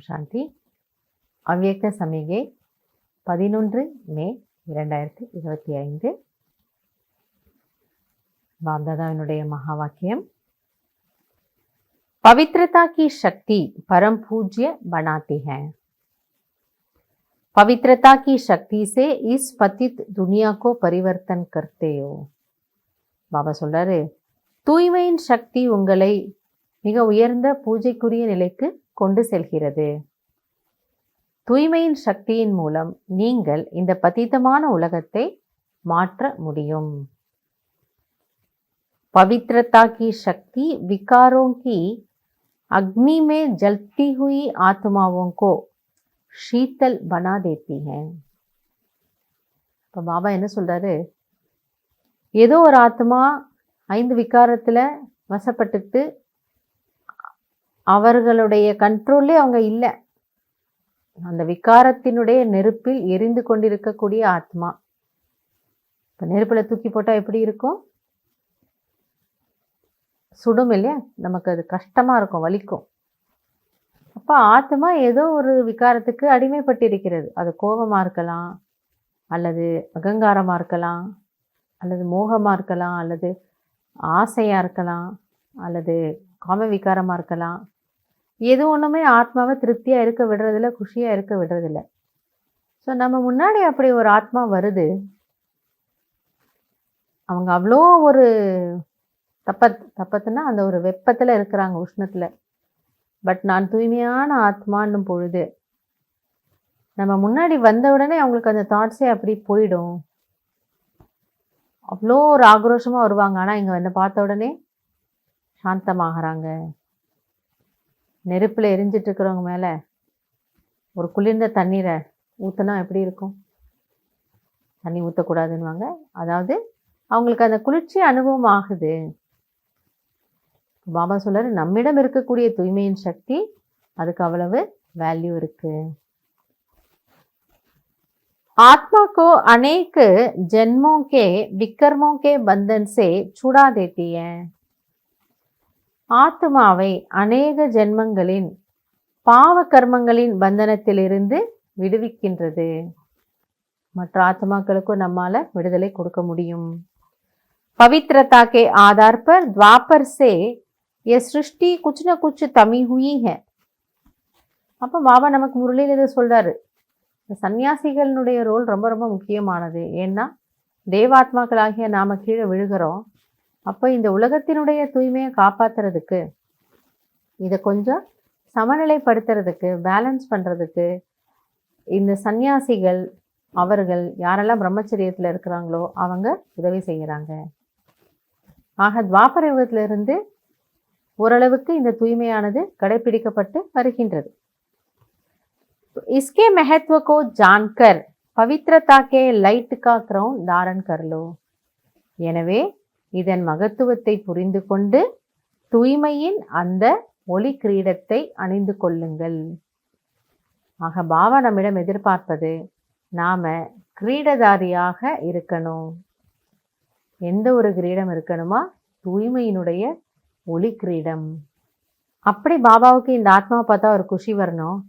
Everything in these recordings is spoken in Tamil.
சாந்தி. அவ்யக்த சமிகை 11 மே 2025. बाप-दादाவினுடைய மகா வாக்கியம். पवित्रता की शक्ति परम पूज्य बनाती है। पवित्रता की शक्ति से इस पतित दुनिया को परिवर्तन करते हो. பாபா சொல்றாரு, தூய்மையின் சக்தி உங்களை மிக உயர்ந்த பூஜைக்குரிய நிலைக்கு கொண்டு செல்கிறது. தூய்மையின் சக்தியின் மூலம் நீங்கள் இந்த பतितமான உலகத்தை மாற்ற முடியும். पवित्रता की शक्ति विकारों की अग्नि में जलती हुई आत्माओं को शीतल बना देती है. இப்போ பாபா என்ன சொல்றாரு, ஏதோ ஒரு ஆத்மா 5 விகாரத்துல வசப்பட்டுட்டு அவர்களுடைய கண்ட்ரோல்லே அவங்க இல்லை. அந்த விகாரத்தினுடைய நெருப்பில் எரிந்து கொண்டிருக்கக்கூடிய ஆத்மா. இப்போ நெருப்புல தூக்கி போட்டா எப்படி இருக்கும்? சுடும் இல்லையா? நமக்கு அது கஷ்டமா இருக்கும், வலிக்கும். அப்போ ஆத்மா ஏதோ ஒரு விகாரத்துக்கு அடிமைப்பட்டிருக்கிறது. அது கோபமா இருக்கலாம், அல்லது அகங்காரமா இருக்கலாம், அல்லது மோகமா இருக்கலாம், அல்லது ஆசையா இருக்கலாம், அல்லது காம விகாரமா இருக்கலாம். எது ஒன்றுமே ஆத்மாவை திருப்தியா இருக்க விடுறதில்ல, குஷியா இருக்க விடுறதில்ல. ஸோ நம்ம முன்னாடி அப்படி ஒரு ஆத்மா வருது. அவங்க அவ்வளோ ஒரு தப்பத்துன்னா அந்த ஒரு வெப்பத்தில் இருக்கிறாங்க, உஷ்ணத்தில். பட் நான் தூய்மையான ஆத்மான்னும் பொழுது நம்ம முன்னாடி வந்த உடனே அவங்களுக்கு அந்த தாட்ஸே அப்படி போயிடும். அவ்வளோ ஒரு ஆக்ரோஷமாக வருவாங்க. ஆனால் இங்கே வந்து பார்த்த உடனே சாந்தமாகறாங்க. நெருப்பில் எரிஞ்சிட்டு இருக்கிறவங்க மேலே ஒரு குளிர்ந்த தண்ணீரை ஊற்றினா எப்படி இருக்கும்? தண்ணி ஊற்றக்கூடாதுன்னுவாங்க. அதாவது அவங்களுக்கு அந்த குளிர்ச்சி அனுபவம் ஆகுது. பாபா சொல்றாரு, நம்மிடம் இருக்கக்கூடிய தூய்மையின் சக்தி அதுக்கு அவ்வளவு வேல்யூ இருக்கு. आत्मा को अनेक जन्मों के विकर्मों के बंधन से छुड़ा देती है. ஆத்மாவை அநேக ஜென்மங்களின் பாவ கர்மங்களின் பந்தனத்திலிருந்து விடுவிக்கின்றது. மற்ற ஆத்மாக்களுக்கும் நம்மால விடுதலை கொடுக்க முடியும். पवित्रता के आधार पर द्वापर से ये सृष्टि कुछ न कुछ तमी हुई है. அப்போ பாபா நமக்கு முரளியில் இதை சொல்றாரு, சன்னியாசிகளுடைய ரோல் ரொம்ப ரொம்ப முக்கியமானது. ஏன்னா தேவாத்மாக்களாகிய நாம கீழே விழுகிறோம். அப்போ இந்த உலகத்தினுடைய தூய்மையை காப்பாத்துறதுக்கு, இதை கொஞ்சம் சமநிலைப்படுத்துறதுக்கு, பேலன்ஸ் பண்றதுக்கு இந்த சன்னியாசிகள், அவர்கள் யாரெல்லாம் பிரம்மச்சரியத்தில் இருக்கிறாங்களோ அவங்க உதவி செய்கிறாங்க. ஆக துவாபர யுகத்திலிருந்து ஓரளவுக்கு இந்த தூய்மையானது கடைபிடிக்கப்பட்டு வருகின்றது. इसके महत्व को जानकर पवित्रता के लाइट का क्राउन धारण कर लो. எனவே இதன் மகத்துவத்தை புரிந்து கொண்டு தூய்மையின் அந்த ஒளி கிரீடத்தை அணிந்து கொள்ளுங்கள். ஆக பாபா நம்மிடம் எதிர்பார்ப்பது நாம கிரீடதாரியாக இருக்கணும். எந்த ஒரு கிரீடம் இருக்கணுமா? தூய்மையினுடைய ஒளி கிரீடம். அப்படி பாபாவுக்கு இந்த ஆத்மாவை பார்த்தா ஒரு குஷி வரணும்.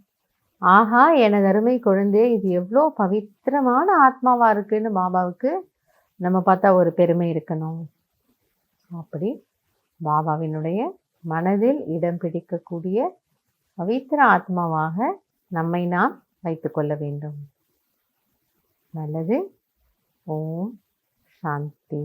ஆஹா, எனது அருமை குழந்தை, இது எவ்வளோ பவித்திரமான ஆத்மாவா இருக்குன்னு பாபாவுக்கு நம்ம பார்த்தா ஒரு பெருமை இருக்கணும். அப்படி பாபாவினுடைய மனதில் இடம் பிடிக்கக்கூடிய பவித்திர ஆத்மாவாக நம்மை நாம் வைத்துக்கொள்ள வேண்டும். நல்லது. ஓம் சாந்தி.